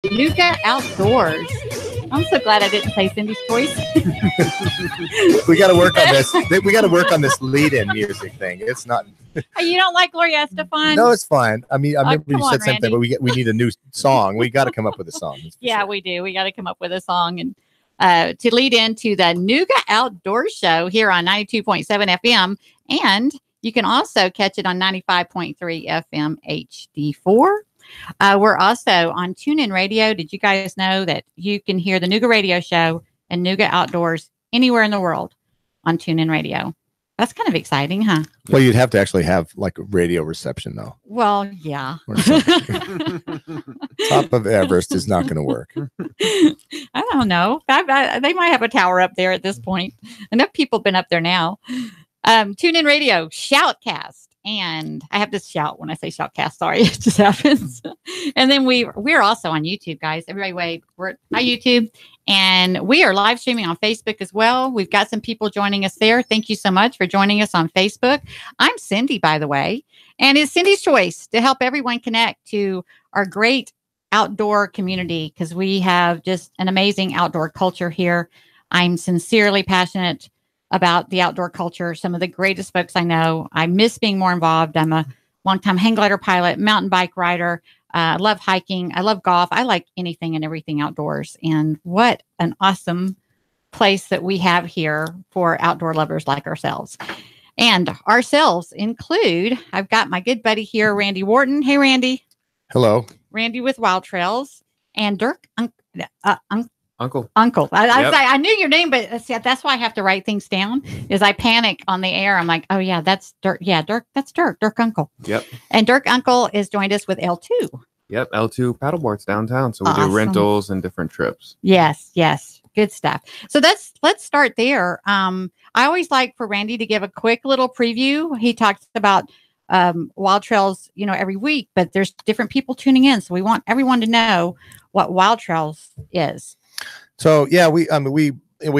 Nooga Outdoors. I'm so glad I didn't say Cindy's choice. We got to work on this. We got to work on this lead-in music thing. It's not. You don't like Gloria Estefan? No, it's fine. I mean, I remember you said Randy. something, but we need a new song. We got to come up with a song. Yeah, we do. We got to come up with a song and to lead into the Nooga Outdoor Show here on 92.7 FM, and you can also catch it on 95.3 FM HD4. We're also on TuneIn Radio. Did you guys know that you can hear the NoogaRadio show and Nooga Outdoors anywhere in the world on TuneIn Radio? That's kind of exciting, huh? Well, you'd have to actually have like a radio reception, though. Well, yeah. Top of Everest is not going to work. I don't know. They might have a tower up there at this point. Enough people have been up there now. TuneIn Radio, Shoutcast. And I have to shout when I say Shoutcast. Sorry, it just happens. And then we're also on YouTube, guys. Everybody, we're on YouTube. And we are live streaming on Facebook as well. We've got some people joining us there. Thank you so much for joining us on Facebook. I'm Cindy, by the way. And it's Cindy's choice to help everyone connect to our great outdoor community because we have just an amazing outdoor culture here. I'm sincerely passionate about the outdoor culture. Some of the greatest folks I know. I miss being more involved. I'm a longtime hang glider pilot, mountain bike rider. I love hiking. I love golf. I like anything and everything outdoors. And what an awesome place that we have here for outdoor lovers like ourselves. And ourselves include, I've got my good buddy here, Randy Wharton. Hey, Randy. Hello. Randy with Wild Trails. And Dirk Uncle. I knew your name, but see, that's why I have to write things down. Is I panic on the air. I'm like, oh yeah, that's Dirk. Yeah, Dirk. That's Dirk. Dirk Uncle. Yep. And Dirk Uncle is joined us with L2. Yep, L2 paddleboards downtown. So we do rentals and different trips. Yes, good stuff. So let's start there. I always like for Randy to give a quick little preview. He talks about Wild Trails, every week, but there's different people tuning in, so we want everyone to know what Wild Trails is. So yeah, we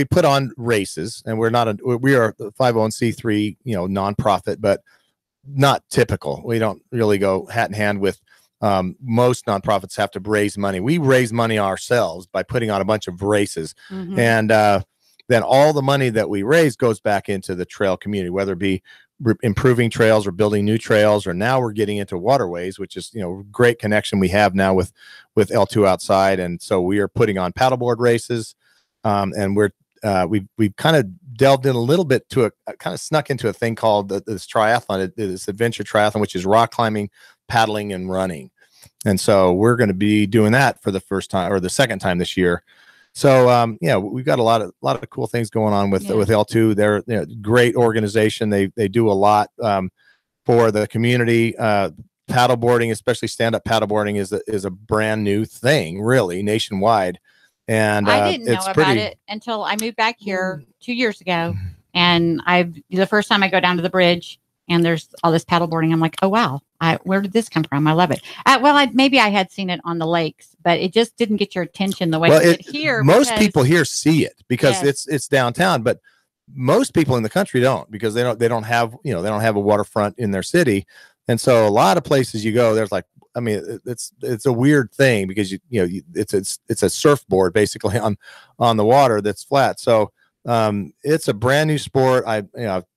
put on races, and we are the 501c3, nonprofit, but not typical. We don't really go hat in hand with most nonprofits have to raise money. We raise money ourselves by putting on a bunch of races, and then all the money that we raise goes back into the trail community, whether it be improving trails or building new trails, or now we're getting into waterways, which is great connection we have now with L2 Outside. And so we are putting on paddleboard races, and we've kind of delved in a little bit to kind of snuck into a thing called this triathlon, this adventure triathlon, which is rock climbing, paddling, and running. And so we're going to be doing that for the first time or the second time this year. So we've got a lot of cool things going on with L2. They're great organization. They do a lot for the community. Paddleboarding, especially stand-up paddleboarding, is a brand new thing, really nationwide. And I didn't know about it until I moved back here 2 years ago. And the first time I go down to the bridge and there's all this paddleboarding, I'm like, oh wow, where did this come from? I love it. Maybe I had seen it on the lakes, but it just didn't get your attention the way it did here. Most people here see it because it's downtown, but most people in the country don't, because they don't have a waterfront in their city. And so a lot of places you go, there's it's a weird thing because it's a surfboard basically on the water that's flat. So it's a brand new sport. I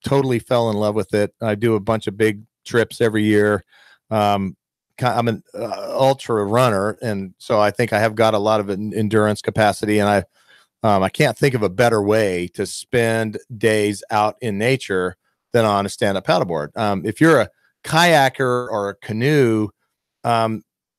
totally fell in love with it. I do a bunch of big trips every year. I'm an ultra runner, and so I think I have got a lot of endurance capacity, and I can't think of a better way to spend days out in nature than on a stand-up paddleboard. If you're a kayaker or a canoe,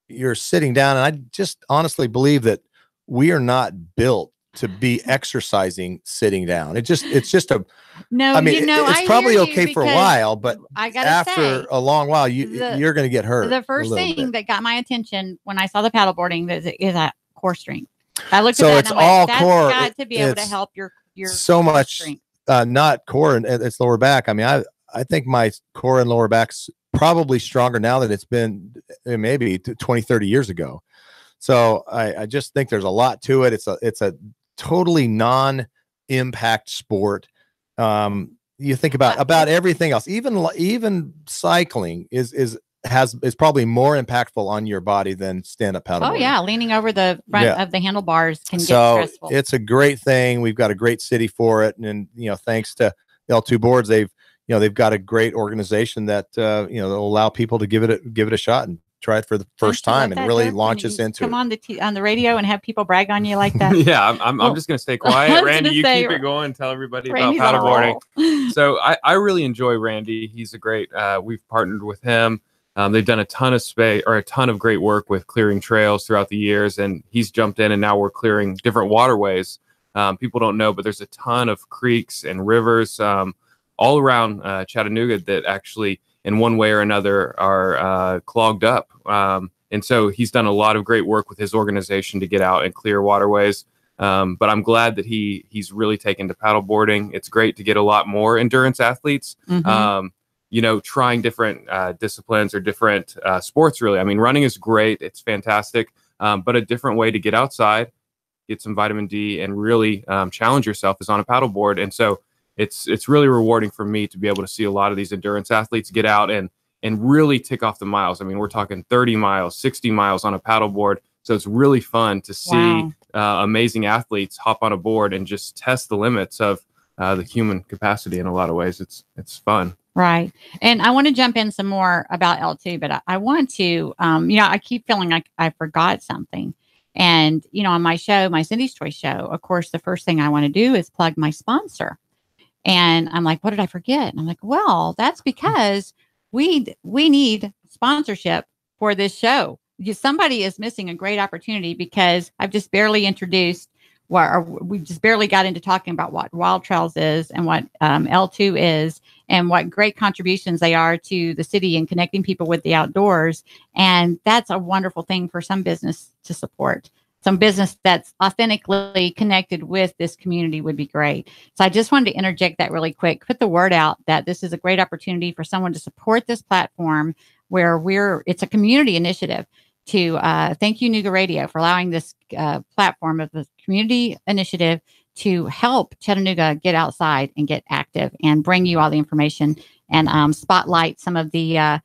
you're sitting down, and I just honestly believe that we are not built to be exercising sitting down. It's just no. It's probably okay for a while, but after a long while, you're going to get hurt. The first thing that got my attention when I saw the paddleboarding is that core strength. I looked at that it's all core. That's got to be able to help your so much strength. Not core, and it's lower back. I mean, I think my core and lower back's probably stronger now than it's been maybe 20, 30 years ago. So I just think there's a lot to it. It's a totally non-impact sport. You think about everything else, even cycling is is probably more impactful on your body than stand-up paddleboarding. Oh yeah, leaning over the front of the handlebars can get stressful. It's a great thing. We've got a great city for it, and thanks to L2 Boards, they've got a great organization that will allow people to give it a shot and try it for the first time and really launch us into come on the radio and have people brag on you like that. Yeah, I'm just gonna stay quiet. Randy, you keep it going. Tell everybody about paddleboarding. So I really enjoy Randy. He's a great. We've partnered with him. They've done a ton of great work with clearing trails throughout the years, and he's jumped in, and now we're clearing different waterways. People don't know, but there's a ton of creeks and rivers all around Chattanooga that actually, in one way or another, are clogged up. And so he's done a lot of great work with his organization to get out and clear waterways. But I'm glad that he's really taken to paddleboarding. It's great to get a lot more endurance athletes. Trying different disciplines or different sports, really. I mean, running is great. It's fantastic. But a different way to get outside, get some vitamin D, and really challenge yourself is on a paddleboard. And so it's really rewarding for me to be able to see a lot of these endurance athletes get out and really tick off the miles. I mean, we're talking 30 miles, 60 miles on a paddleboard. So it's really fun to see amazing athletes hop on a board and just test the limits of the human capacity in a lot of ways. It's fun. Right. And I want to jump in some more about L2, but I want to, I keep feeling like I forgot something. And, on my show, my Cindy's Choice show, of course, the first thing I want to do is plug my sponsor. And I'm like, what did I forget? And I'm like, well, that's because we need sponsorship for this show. Somebody is missing a great opportunity because I've just barely introduced we just barely got into talking about what Wild Trails is and what L2 is and what great contributions they are to the city and connecting people with the outdoors. And that's a wonderful thing for some business to support. Some business that's authentically connected with this community would be great. So I just wanted to interject that really quick, put the word out that this is a great opportunity for someone to support this platform where it's a community initiative. To thank you, NoogaRadio, for allowing this platform of the community initiative to help Chattanooga get outside and get active and bring you all the information and spotlight some of the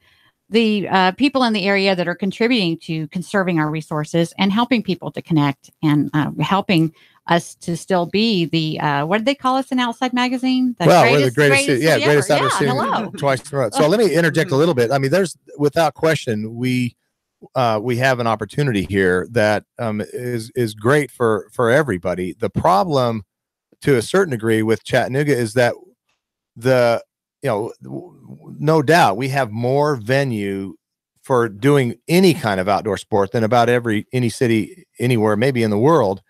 people in the area that are contributing to conserving our resources and helping people to connect and helping us to still be the what did they call us in Outside Magazine? We're the greatest outdoor city twice in a row. So let me interject a little bit. I mean, there's without question we have an opportunity here that is great for everybody. The problem, to a certain degree, with Chattanooga is that no doubt we have more venue for doing any kind of outdoor sport than about any city anywhere, maybe in the world.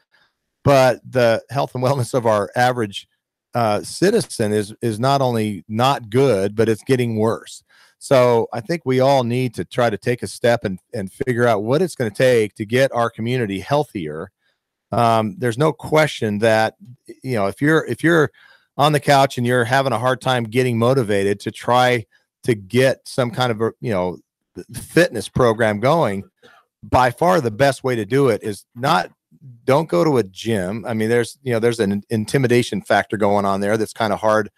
But the health and wellness of our average citizen is not only not good, but it's getting worse. So I think we all need to try to take a step and figure out what it's going to take to get our community healthier. There's no question that, if you're on the couch and you're having a hard time getting motivated to try to get some kind of fitness program going, by far the best way to do it is don't go to a gym. I mean, there's an intimidation factor going on there that's kind of hard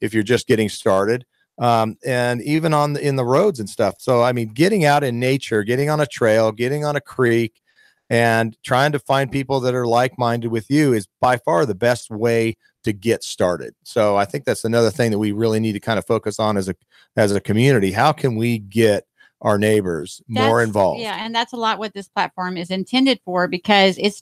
if you're just getting started. And even in the roads and stuff. So, I mean, getting out in nature, getting on a trail, getting on a creek, and trying to find people that are like-minded with you is by far the best way to get started. So I think that's another thing that we really need to kind of focus on as a community. How can we get our neighbors more involved? Yeah. And that's a lot what this platform is intended for, because it's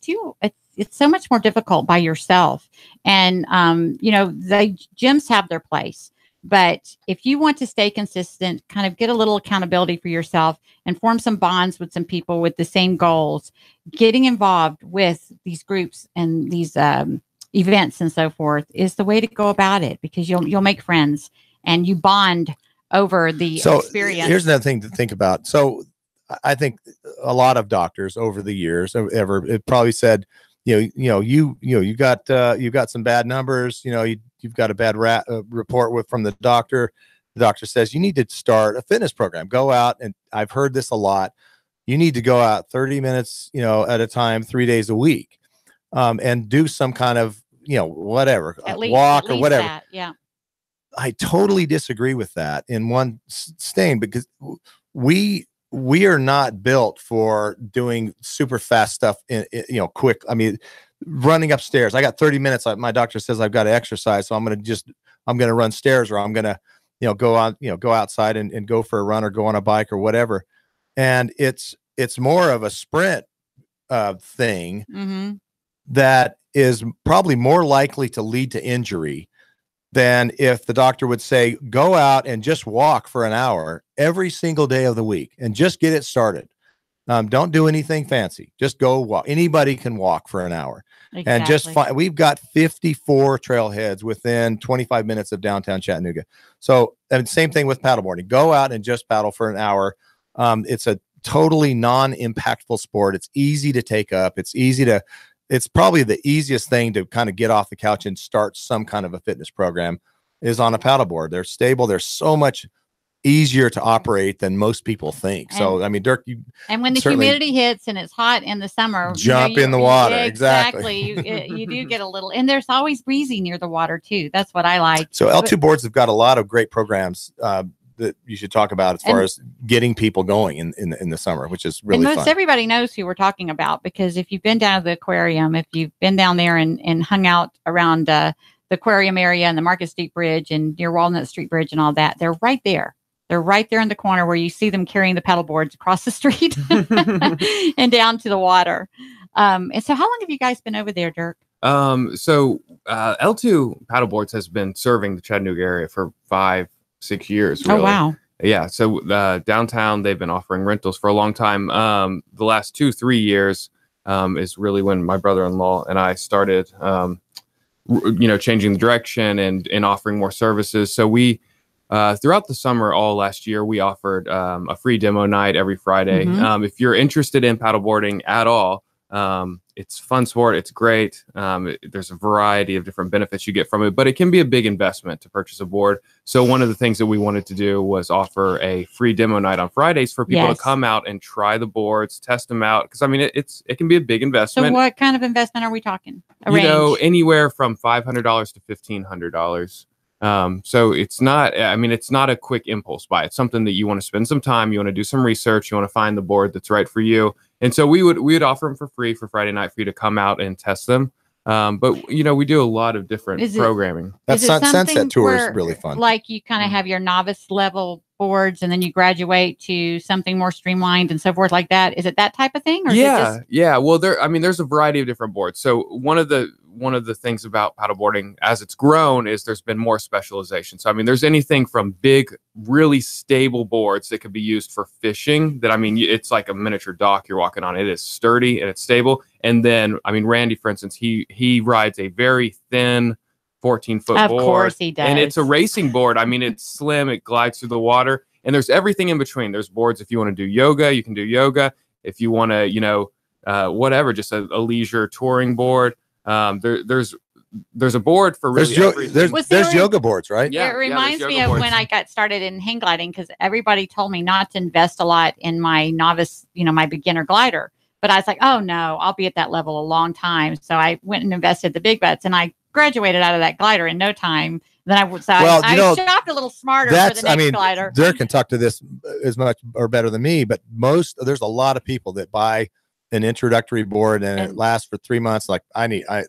so much more difficult by yourself. And, the gyms have their place. But if you want to stay consistent, kind of get a little accountability for yourself and form some bonds with some people with the same goals, getting involved with these groups and these events and so forth is the way to go about it, because you'll make friends and you bond over the experience. Here's another thing to think about. So I think a lot of doctors over the years it probably said, you got some bad numbers, you've got a bad report from the doctor. The doctor says you need to start a fitness program. Go out, and I've heard this a lot. You need to go out 30 minutes, at a time, 3 days a week, and do some kind of, whatever, walk or whatever. That, yeah. I totally disagree with that in one stain, because we are not built for doing super fast stuff in quick. I mean, running upstairs. I got 30 minutes. My doctor says I've got to exercise, so I'm going to run stairs, or I'm going to, go outside and go for a run or go on a bike or whatever. And it's more of a sprint thing that is probably more likely to lead to injury than if the doctor would say, go out and just walk for an hour every single day of the week and just get it started. Don't do anything fancy. Just go walk. Anybody can walk for an hour. Exactly. And just we've got 54 trailheads within 25 minutes of downtown Chattanooga. So, and same thing with paddleboarding. Go out and just paddle for an hour. It's a totally non-impactful sport. It's easy to take up. It's probably the easiest thing to kind of get off the couch and start some kind of a fitness program is on a paddleboard. They're stable. They're so much easier to operate than most people think. So, I mean, Dirk, and when the humidity hits and it's hot in the summer, jump in the water. Exactly. You do get a little, and there's always breezy near the water too. That's what I like. So L2 boards have got a lot of great programs that you should talk about as far as getting people going in the summer, which is really fun. Everybody knows who we're talking about, because if you've been down to the aquarium, if you've been down there and hung out around the aquarium area and the Market Street Bridge and near Walnut Street Bridge and all that, they're right there. They're right there in the corner where you see them carrying the paddle boards across the street and down to the water. And so how long have you guys been over there, Dirk? So L2 Paddleboards has been serving the Chattanooga area for 5-6 years. Really. Oh, wow. Yeah. So downtown, they've been offering rentals for a long time. The last 2-3 years is really when my brother-in-law and I started, changing the direction and offering more services. So we, throughout the summer, all last year, we offered a free demo night every Friday. If you're interested in paddleboarding at all, it's a fun sport. It's great. There's a variety of different benefits you get from it, but it can be a big investment to purchase a board. So one of the things that we wanted to do was offer a free demo night on Fridays for people to come out and try the boards, test them out. Because I mean, it can be a big investment. So what kind of investment are we talking? Anywhere from $500 to $1,500. So it's not a quick impulse buy. It's something that you want to spend some time, you want to do some research, you want to find the board that's right for you. And so we would offer them for free for Friday night for you to come out and test them. But we do a lot of different programming. That Sunset Tour is really fun. Like you kind of have your novice level boards and then you graduate to something more streamlined and so forth like that. Is it that type of thing? Or yeah. Well, there's a variety of different boards. So one of the things about paddleboarding as it's grown is there's been more specialization. So, I mean, there's anything from big, really stable boards that could be used for fishing that, I mean, it's like a miniature dock you're walking on. It is sturdy and it's stable. And then, I mean, Randy, for instance, he rides a very thin 14-foot board. Of course he does. And it's a racing board. I mean, it's slim. It glides through the water. And there's everything in between. There's boards. If you want to do yoga, you can do yoga. If you want to, whatever, just a leisure touring board. There's a board for really everything. There's yoga boards, right? Yeah, it reminds me of when I got started in hang gliding, because everybody told me not to invest a lot in my novice, my beginner glider. But I was like, oh no, I'll be at that level a long time. So I went and invested the big bets, and I graduated out of that glider in no time. Then I shopped a little smarter for the next glider. Dirk can talk to this as much or better than me, but there's a lot of people that buy an introductory board and it lasts for 3 months. Like I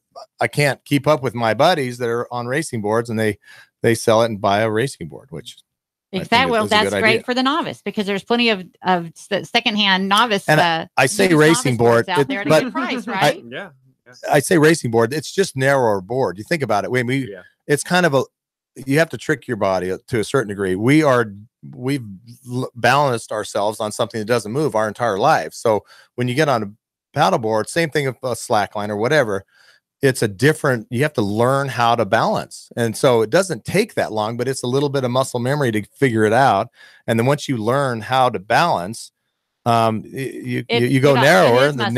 can't keep up with my buddies that are on racing boards, and they sell it and buy a racing board, which exactly. Well, that's great idea for the novice, because there's plenty of secondhand novice. And I say racing board out there at a good price, right? I say racing board. It's just narrower board. You think about it. It's kind of you have to trick your body to a certain degree. We've balanced ourselves on something that doesn't move our entire life. So when you get on a paddleboard, same thing with a slackline or whatever, you have to learn how to balance. And so it doesn't take that long, but it's a little bit of muscle memory to figure it out. And then once you learn how to balance, you go narrower. The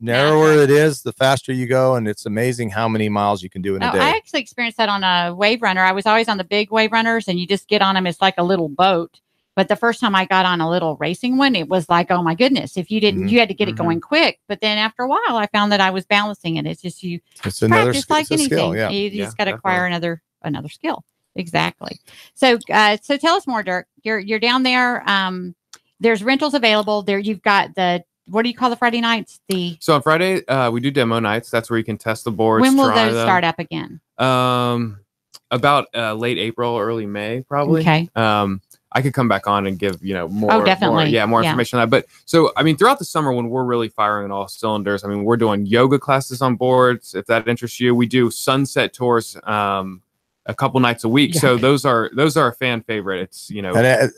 narrower it is, the faster you go, and it's amazing how many miles you can do in a day. I actually experienced that on a wave runner. I was always on the big wave runners, and you just get on them. It's like a little boat. But the first time I got on a little racing one, it was like, oh my goodness! If you didn't, you had to get it going quick. But then after a while, I found that I was balancing it. It's just it's another like anything. Skill, yeah. You just got to acquire another skill. Exactly. So tell us more, Dirk. You're down there. there's rentals available there. You've got what do you call the Friday nights? So on Friday, we do demo nights. That's where you can test the boards. When will those start up again? About late April, early May, probably. Okay. I could come back on and give, more. Oh, definitely. More information on that. But so, I mean, throughout the summer when we're really firing on all cylinders, I mean, we're doing yoga classes on boards. If that interests you, we do sunset tours, a couple nights a week. So those are a fan favorite. It's, and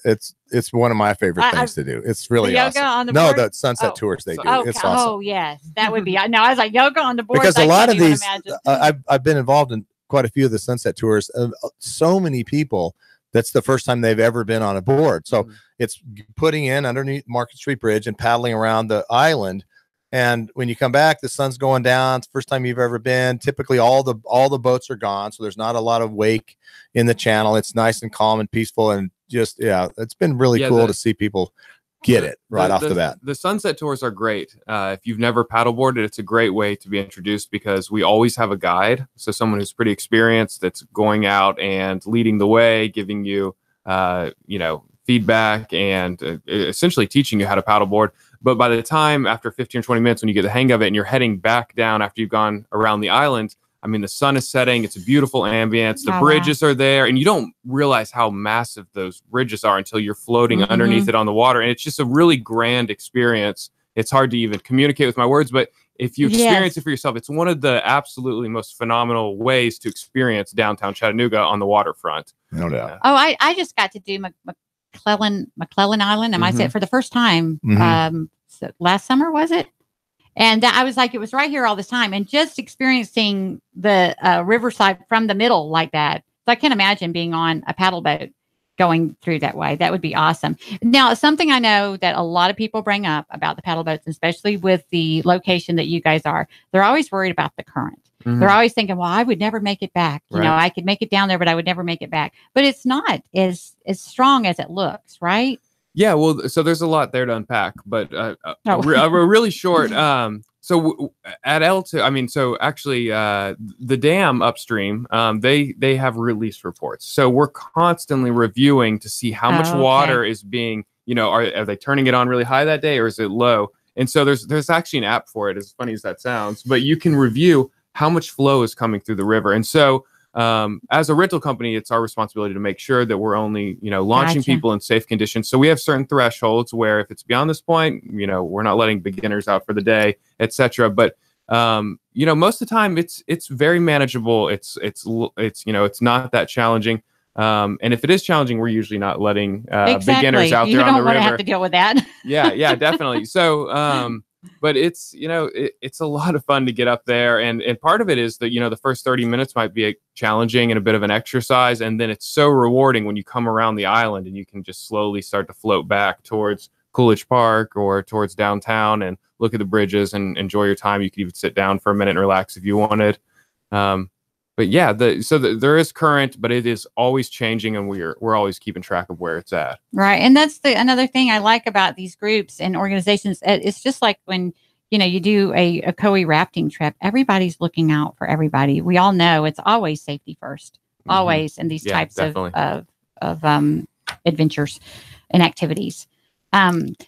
it's one of my favorite things to do. It's really yoga awesome. on the board? No, the sunset tours they do. It's awesome. Oh yes, that would be. No, I was like yoga on the board. Because a lot of these, I've been involved in quite a few of the sunset tours. So many people, that's the first time they've ever been on a board. So it's putting in underneath Market Street Bridge and paddling around the island. And when you come back, the sun's going down. It's the first time you've ever been. Typically, all the boats are gone, so there's not a lot of wake in the channel. It's nice and calm and peaceful, and just it's been really cool to see people get it right off the bat. The sunset tours are great. If you've never paddleboarded, it's a great way to be introduced because we always have a guide, so someone who's pretty experienced that's going out and leading the way, giving you feedback and essentially teaching you how to paddleboard. But by the time, after 15 or 20 minutes, when you get the hang of it and you're heading back down after you've gone around the island, I mean, the sun is setting. It's a beautiful ambience. The bridges are there. And you don't realize how massive those bridges are until you're floating underneath it on the water. And it's just a really grand experience. It's hard to even communicate with my words. But if you experience it for yourself, it's one of the absolutely most phenomenal ways to experience downtown Chattanooga on the waterfront. No doubt. Oh, I just got to do McClellan Island. Am I saying it for the first time? So last summer, was it? And I was like, it was right here all this time, and just experiencing the riverside from the middle like that. So I can't imagine being on a paddle boat going through that way. That would be awesome. Now, something I know that a lot of people bring up about the paddle boats, especially with the location that you guys are, they're always worried about the current. They're always thinking, well, I would never make it back. You know, I could make it down there, but I would never make it back. But it's not as strong as it looks, right? Yeah, well, so there's a lot there to unpack, but we're really short. So at L2, I mean, so actually the dam upstream, they have release reports. So we're constantly reviewing to see how much water is being, are they turning it on really high that day or is it low? And so there's actually an app for it, as funny as that sounds, but you can review how much flow is coming through the river. And so as a rental company, it's our responsibility to make sure that we're only, launching people in safe conditions. So we have certain thresholds where if it's beyond this point, we're not letting beginners out for the day, etc. But, most of the time it's very manageable. It's not that challenging. And if it is challenging, we're usually not letting beginners out there on the river. You don't want to have to deal with that. Yeah, definitely. So, but it's, it's a lot of fun to get up there. And part of it is that, the first 30 minutes might be challenging and a bit of an exercise. And then it's so rewarding when you come around the island and you can just slowly start to float back towards Coolidge Park or towards downtown and look at the bridges and enjoy your time. You could even sit down for a minute and relax if you wanted. But yeah, there is current, but it is always changing, and we're always keeping track of where it's at. Right, and that's another thing I like about these groups and organizations. It's just like when you do a Coe rafting trip. Everybody's looking out for everybody. We all know it's always safety first, always in these types of adventures and activities.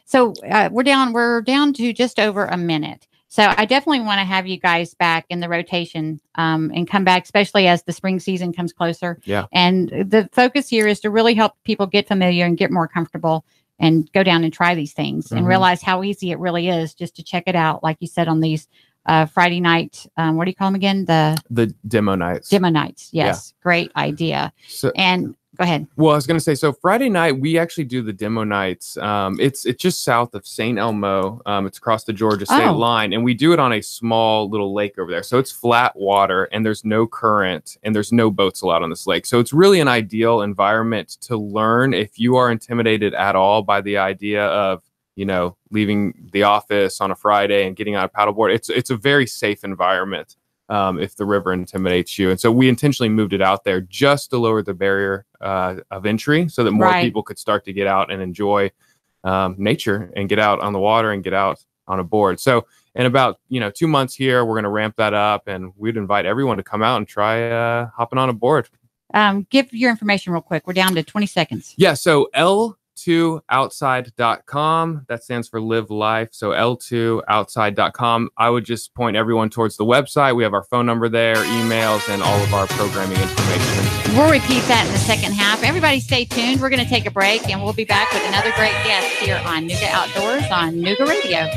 So we're down to just over a minute. So I definitely want to have you guys back in the rotation and come back, especially as the spring season comes closer. Yeah. And the focus here is to really help people get familiar and get more comfortable and go down and try these things and realize how easy it really is just to check it out. Like you said, on these Friday night, what do you call them again? The demo nights. Demo nights. Yes. Yeah. Great idea. And go ahead. Well, I was going to say, so Friday night, we actually do the demo nights. It's just south of St. Elmo. It's across the Georgia state line. And we do it on a small little lake over there. So it's flat water and there's no current and there's no boats allowed on this lake. So it's really an ideal environment to learn if you are intimidated at all by the idea of, leaving the office on a Friday and getting on a paddleboard. It's a very safe environment. If the river intimidates you. And so we intentionally moved it out there just to lower the barrier of entry so that more people could start to get out and enjoy nature and get out on the water and get out on a board. So in about 2 months here, we're going to ramp that up, and we'd invite everyone to come out and try hopping on a board. Give your information real quick. We're down to 20 seconds. Yeah. So L2outside.com. That stands for live life. So L2outside.com. I would just point everyone towards the website. We have our phone number there, emails, and all of our programming information. We'll repeat that in the second half. Everybody stay tuned. We're going to take a break, and we'll be back with another great guest here on Nooga Outdoors on Nooga Radio.